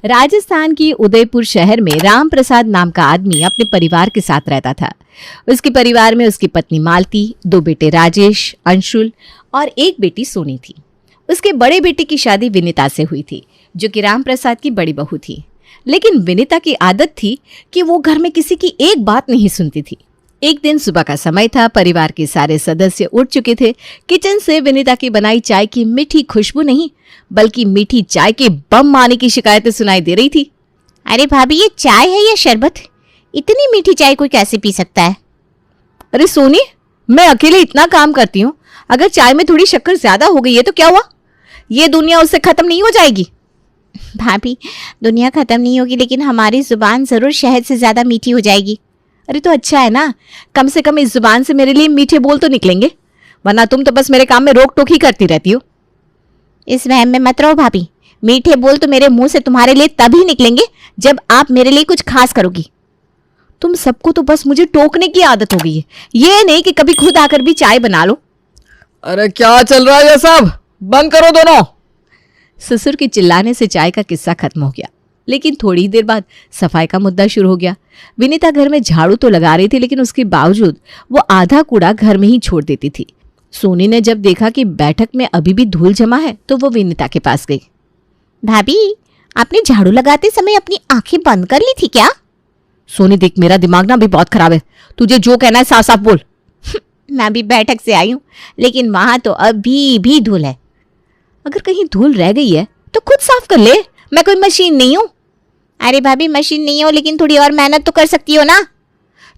राजस्थान की उदयपुर शहर में राम प्रसाद नाम का आदमी अपने परिवार के साथ रहता था। उसके परिवार में उसकी पत्नी मालती, दो बेटे राजेश, अंशुल और एक बेटी सोनी थी। उसके बड़े बेटे की शादी विनीता से हुई थी, जो कि राम प्रसाद की बड़ी बहू थी। लेकिन विनीता की आदत थी कि वो घर में किसी की एक बात नहीं सुनती थी। एक दिन सुबह का समय था, परिवार के सारे सदस्य उठ चुके थे। किचन से विनीता की बनाई चाय की मीठी खुशबू नहीं, बल्कि मीठी चाय के बम आने की शिकायतें सुनाई दे रही थी। अरे भाभी, ये चाय है या शरबत? इतनी मीठी चाय कोई कैसे पी सकता है? अरे सोनी, मैं अकेले इतना काम करती हूँ, अगर चाय में थोड़ी शक्कर ज्यादा हो गई है तो क्या हुआ? ये दुनिया उससे खत्म नहीं हो जाएगी। भाभी, दुनिया खत्म नहीं होगी, लेकिन हमारी जुबान जरूर शहद से ज्यादा मीठी हो जाएगी। अरे तो अच्छा है ना, कम से कम इस जुबान से मेरे लिए मीठे बोल तो निकलेंगे, वरना तुम तो बस मेरे काम में रोक टोक ही करती रहती हो। इस वहम में मत रहो भाभी, मीठे बोल तो मेरे मुंह से तुम्हारे लिए तभी निकलेंगे जब आप मेरे लिए कुछ खास करोगी। तुम सबको तो बस मुझे टोकने की आदत हो गई है, ये नहीं कि कभी खुद आकर भी चाय बना लो। अरे क्या चल रहा है ये सब? बंद करो दोनों। ससुर के चिल्लाने से चाय का किस्सा खत्म हो गया, लेकिन थोड़ी देर बाद सफाई का मुद्दा शुरू हो गया। विनीता घर में झाड़ू तो लगा रही थी, लेकिन उसके बावजूद वो आधा कूड़ा घर में ही छोड़ देती थी। सोनी ने जब देखा कि बैठक में अभी भी धूल जमा है, तो वो विनीता के पास गई। भाभी, आपने झाड़ू लगाते समय अपनी आंखें बंद कर ली थी क्या? सोनी देख, मेरा दिमाग ना भी बहुत खराब है, तुझे जो कहना है साफ साफ बोल। मैं अभी बैठक से आई हूँ, लेकिन वहां तो अभी भी धूल है। अगर कहीं धूल रह गई है तो खुद साफ कर ले, मैं कोई मशीन नहीं हूँ। अरे भाभी, मशीन नहीं हो, लेकिन थोड़ी और मेहनत तो कर सकती हो ना।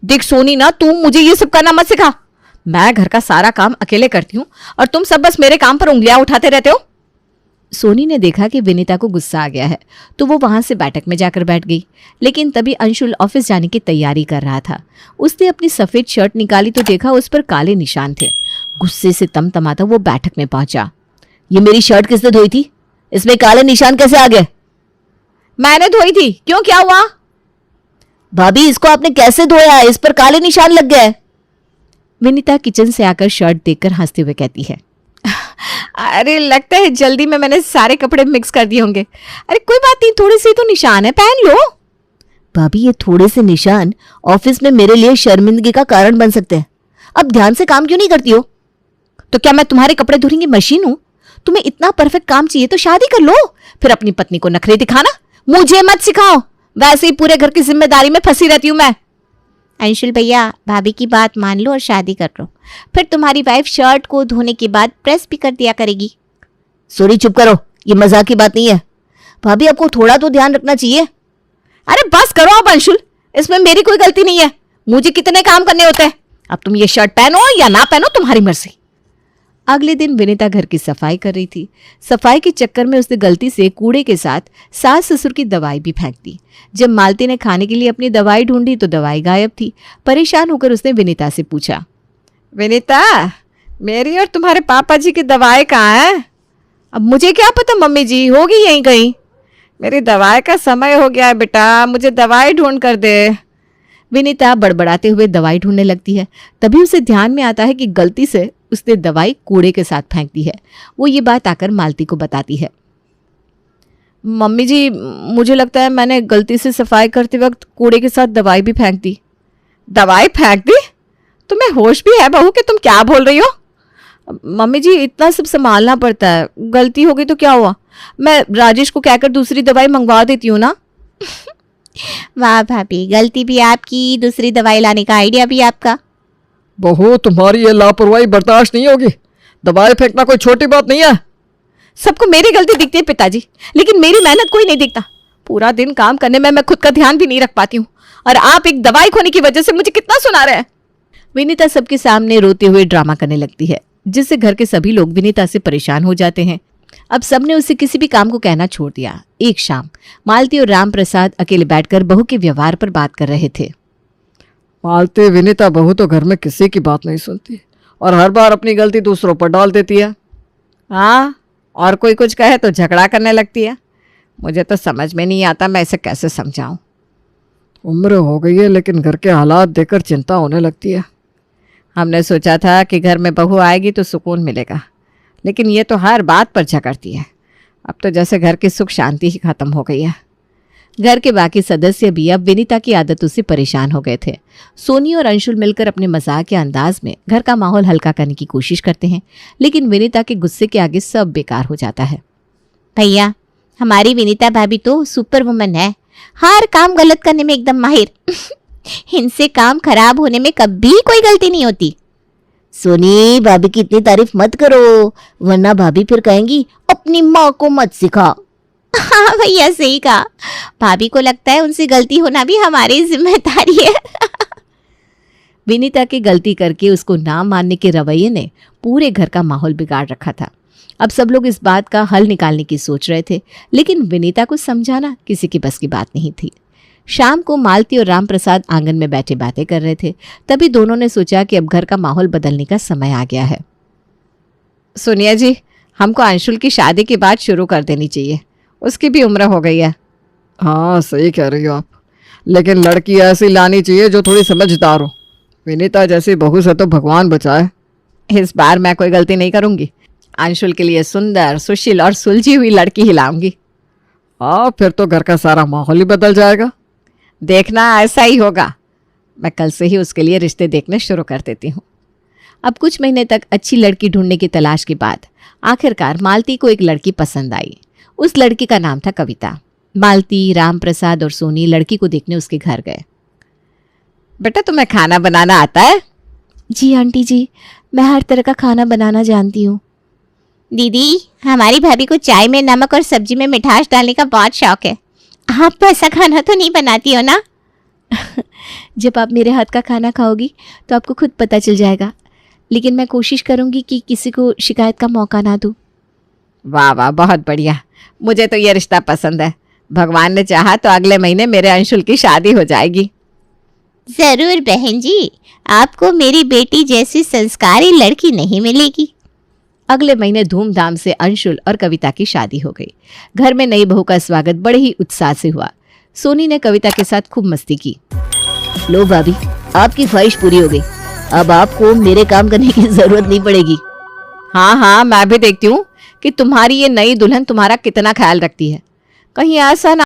देख सोनी, ना तू मुझे ये सब करना मत सिखा। मैं घर का सारा काम अकेले करती हूँ और तुम सब बस मेरे काम पर उंगलियां उठाते रहते हो। सोनी ने देखा कि विनीता को गुस्सा आ गया है, तो वो वहां से बैठक में जाकर बैठ गई। लेकिन तभी अंशुल ऑफिस जाने की तैयारी कर रहा था। उसने अपनी सफेद शर्ट निकाली तो देखा उस पर काले निशान थे। गुस्से से तमतमाता वो बैठक में पहुंचा। ये मेरी शर्ट किसने धोई थी? इसमें काले निशान कैसे आ गए? मैंने धोई थी। क्यों, क्या हुआ? भाभी, इसको आपने कैसे धोया? इस पर काले निशान लग गए। विनीता किचन से आकर शर्ट देखकर हंसते हुए कहती है, अरे लगता है जल्दी में मैंने सारे कपड़े मिक्स कर दिए होंगे। अरे कोई बात नहीं, थोड़े से तो निशान है, पहन लो। भाभी, ये थोड़े से निशान ऑफिस में मेरे लिए शर्मिंदगी का कारण बन सकते हैं। अब ध्यान से काम क्यों नहीं करती हो? तो क्या मैं तुम्हारे कपड़े धोने की मशीन हूं? तुम्हें इतना परफेक्ट काम चाहिए तो शादी कर लो, फिर अपनी पत्नी को नखरे दिखाना। मुझे मत सिखाओ, वैसे ही पूरे घर की जिम्मेदारी में फंसी रहती हूं मैं। अंशुल भैया, भाभी की बात मान लो और शादी कर लो, फिर तुम्हारी वाइफ शर्ट को धोने के बाद प्रेस भी कर दिया करेगी। सॉरी, चुप करो, ये मजाक की बात नहीं है। भाभी, आपको थोड़ा तो ध्यान रखना चाहिए। अरे बस करो आप अंशुल, इसमें मेरी कोई गलती नहीं है। मुझे कितने काम करने होते हैं। अब तुम ये शर्ट पहनो या ना पहनो, तुम्हारी मर्जी। अगले दिन विनीता घर की सफाई कर रही थी। सफाई के चक्कर में उसने गलती से कूड़े के साथ सास ससुर की दवाई भी फेंक दी। जब मालती ने खाने के लिए अपनी दवाई ढूंढी तो दवाई गायब थी। परेशान होकर उसने विनीता से पूछा, विनीता, मेरी और तुम्हारे पापा जी की दवाई कहाँ है? अब मुझे क्या पता मम्मी जी, होगी यहीं कहीं। मेरी दवाई का समय हो गया है बेटा, मुझे दवाई ढूंढ कर दे। विनीता बड़बड़ाते हुए दवाई ढूंढने लगती है। तभी उसे ध्यान में आता है कि गलती से उसने दवाई कूड़े के साथ फेंक दी है। वो ये बात आकर मालती को बताती है। मम्मी जी, मुझे लगता है मैंने गलती से सफाई करते वक्त कूड़े के साथ दवाई भी फेंक दी। दवाई फेंक दी? तुम्हें होश भी है बहू कि तुम क्या बोल रही हो? मम्मी जी, इतना सब संभालना पड़ता है, गलती हो गई तो क्या हुआ? मैं राजेश को कहकर दूसरी दवाई मंगवा देती हूँ ना। वाह भाभी, गलती भी आपकी, दूसरी दवाई लाने का आइडिया भी आपका। बहू, तुम्हारी ये लापरवाही बर्दाश्त नहीं होगी। दवाई फेंकना कोई छोटी बात नहीं है। सबको मेरी गलती दिखती है पिताजी, लेकिन मेरी मेहनत कोई नहीं दिखता। पूरा दिन काम करने में मैं खुद का ध्यान भी नहीं रख पाती हूँ, और आप एक दवाई खोने की वजह से मुझे कितना सुना रहे हैं। विनीता सबके सामने रोते हुए ड्रामा करने लगती है, जिससे घर के सभी लोग विनीता से परेशान हो जाते हैं। अब सबने उसे किसी भी काम को कहना छोड़ दिया। एक शाम मालती और राम प्रसाद अकेले बैठकर बहू के व्यवहार पर बात कर रहे थे। मालती, विनीता बहू तो घर में किसी की बात नहीं सुनती और हर बार अपनी गलती दूसरों पर डाल देती है। हाँ, और कोई कुछ कहे तो झगड़ा करने लगती है। मुझे तो समझ में नहीं आता मैं इसे कैसे समझाऊं। उम्र हो गई है, लेकिन घर के हालात देखकर चिंता होने लगती है। हमने सोचा था कि घर में बहू आएगी तो सुकून मिलेगा, लेकिन ये तो हर बात पर झगड़ती है। अब तो जैसे घर की सुख शांति ही खत्म हो गई है। घर के बाकी सदस्य भी अब विनीता की आदतों से परेशान हो गए थे। सोनी और अंशुल मिलकर अपने मजाक के अंदाज में घर का माहौल हल्का करने की कोशिश करते हैं, लेकिन विनीता के गुस्से के आगे सब बेकार हो जाता है। भैया, हमारी विनीता भाभी तो सुपर वुमन है, हर काम गलत करने में एकदम माहिर। इनसे काम खराब होने में कभी कोई गलती नहीं होती। सोनी, भाभी की इतनी तारीफ मत करो, वरना भाभी फिर कहेंगी अपनी माँ को मत सिखा। हाँ भैया, सही कहा। भाभी को लगता है उनसे गलती होना भी हमारी जिम्मेदारी है। विनीता की गलती करके उसको ना मानने के रवैये ने पूरे घर का माहौल बिगाड़ रखा था। अब सब लोग इस बात का हल निकालने की सोच रहे थे, लेकिन विनीता को समझाना किसी की बस की बात नहीं थी। शाम को मालती और राम प्रसाद आंगन में बैठे बातें कर रहे थे। तभी दोनों ने सोचा कि अब घर का माहौल बदलने का समय आ गया है। सोनिया जी, हमको अंशुल की शादी की बात शुरू कर देनी चाहिए, उसकी भी उम्र हो गई है। हाँ, सही कह रही हो आप, लेकिन लड़की ऐसी लानी चाहिए जो थोड़ी समझदार हो। विनीता जैसी बहू से तो भगवान बचाए। इस बार मैं कोई गलती नहीं करूंगी। अंशुल के लिए सुंदर, सुशील और सुलझी हुई लड़की ही लाऊंगी। हाँ, फिर तो घर का सारा माहौल ही बदल जाएगा। देखना, ऐसा ही होगा। मैं कल से ही उसके लिए रिश्ते देखने शुरू कर देती हूँ। अब कुछ महीने तक अच्छी लड़की ढूंढने की तलाश के बाद आखिरकार मालती को एक लड़की पसंद आई। उस लड़की का नाम था कविता। मालती, राम प्रसाद और सोनी लड़की को देखने उसके घर गए। बेटा, तुम्हें खाना बनाना आता है? जी आंटी जी, मैं हर तरह का खाना बनाना जानती हूँ। दीदी, हमारी भाभी को चाय में नमक और सब्जी में मिठास डालने का बहुत शौक है। आप तो ऐसा खाना तो नहीं बनाती हो ना? जब आप मेरे हाथ का खाना खाओगी तो आपको खुद पता चल जाएगा, लेकिन मैं कोशिश करूंगी कि किसी को शिकायत का मौका ना दूं। वाह वाह, बहुत बढ़िया। मुझे तो ये रिश्ता पसंद है। भगवान ने चाहा तो अगले महीने मेरे अंशुल की शादी हो जाएगी। जरूर बहन जी, आपको मेरी बेटी जैसी संस्कारी लड़की नहीं मिलेगी। अगले महीने धूमधाम से अंशुल और कविता की शादी हो गई। घर में नई बहू का स्वागत बड़े ही उत्साह से हुआ। सोनी ने कविता के साथ खूब मस्ती की। लो भाभी, आपकी ख्वाहिश पूरी हो गई। अब आपको मेरे काम करने की जरूरत नहीं पड़ेगी। हाँ हाँ, मैं भी देखती हूँ कि तुम्हारी ये नई दुल्हन तुम्हारा कितना ख्याल रखती है। कहीं ऐसा ना